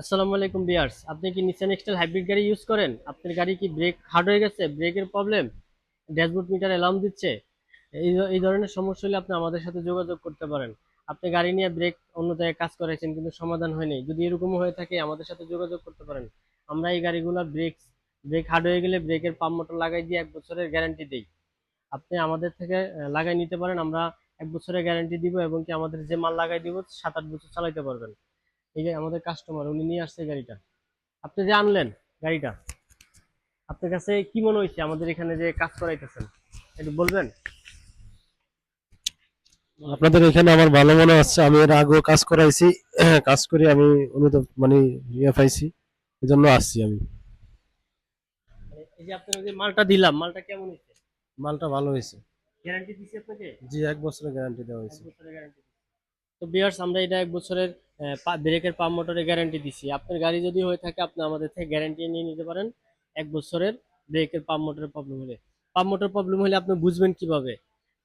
আসসালামু আলাইকুম ভিউয়ার্স, আপনি কি নিসান এক্সটেল হাইব্রিড গাড়ি ইউজ করেন? আপনার গাড়ি কি ব্রেক হার্ড হয়ে গেছে, ব্রেকের প্রবলেম, ড্যাশবোর্ড মিটার অ্যালার্ম দিচ্ছে? এই ধরনের সমস্যা হলে আপনি আমাদের সাথে যোগাযোগ করতে পারেন। আপনি গাড়ি নিয়ে ব্রেক অন্য জায়গায় কাজ করাইছেন কিন্তু সমাধান হয়নি, যদি এরকম হয়ে থাকে আমাদের সাথে যোগাযোগ করতে পারেন। আমরা এই গাড়িগুলো ব্রেক হার্ড হয়ে গেলে ব্রেকের পাম্প মোটর লাগাই দিয়ে 1 বছরের গ্যারান্টি দিই। আপনি আমাদের থেকে লাগাই নিতে পারেন। আমরা 1 বছরের গ্যারান্টি দিব এবং কি আমাদের যে মাল লাগাই দিব 7-8 বছর চালাইতে পারবেন। এই যে আমাদের কাস্টমার, উনি নিয়ে আসছে গাড়িটা। আপনি যে আনলেন গাড়িটা, আপনার কাছে কি মনে হয়েছে আমাদের এখানে যে কাজ করাইতেছেন, একটু বলবেন? আপনাদের এখানে আমার ভালো মনে হচ্ছে। আমি এর আগেও কাজ করাইছি। কাজ করি আমি উন্নত মানে ইয়ে পাইছি, এই জন্য আসছি আমি। মানে এই যে আপনার যে মালটা দিলাম, মালটা কেমন হয়েছে? মালটা ভালো হয়েছে। গ্যারান্টি দিছি আপনাকে? জি, 1 বছরের গ্যারান্টি দেওয়া এক হয়েছে। বছরের গ্যারান্টি। তো বিয়ার্স, আমরা এটা 1 বছরের ব্রেকের পাম্প মোটরের গ্যারান্টি দিছি। আপনার গাড়ি যদি হয়ে থাকে আপনি আমাদের থেকে গ্যারান্টি নিয়ে নিতে পারেন। 1 বছরের ব্রেকের পাম্প মোটরের প্রবলেম হলে, পাম্প মোটর প্রবলেম হলে আপনি বুঝবেন কিভাবে?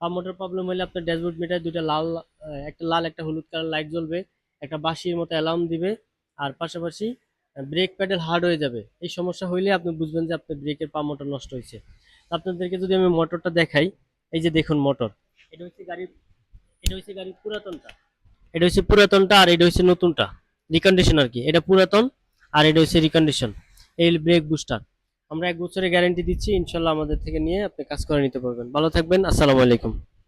পাম্প মোটর প্রবলেম হলে আপনার ড্যাশবোর্ড মিটার দুইটা লাল, একটা লাল একটা হলুদ কালার লাইট জ্বলবে, একটা বাঁশির মতো অ্যালার্ম দিবে, আর পাশাপাশি ব্রেক প্যাডেল হার্ড হয়ে যাবে। এই সমস্যা হইলে আপনি বুঝবেন যে আপনার ব্রেকের পাম্প মোটর নষ্ট হয়েছে। আপনাদেরকে যদি আমি মোটরটা দেখাই, এই যে দেখুন মোটর, এটা হচ্ছে গাড়ির এটা হচ্ছে গাড়ির পুরাতনটা, এটা হচ্ছে পুরাতনটা, আর এটা হচ্ছে নতুনটা, রিকন্ডিশন আর কি। এটা পুরাতন আর এটা হচ্ছে রিকন্ডিশন। এই ব্রেক বুস্টার। আমরা 1 বছরের গ্যারান্টি দিচ্ছি, ইনশাল্লাহ আমাদের থেকে নিয়ে আপনি কাজ করে নিতে পারবেন। ভালো থাকবেন, আসসালামু আলাইকুম।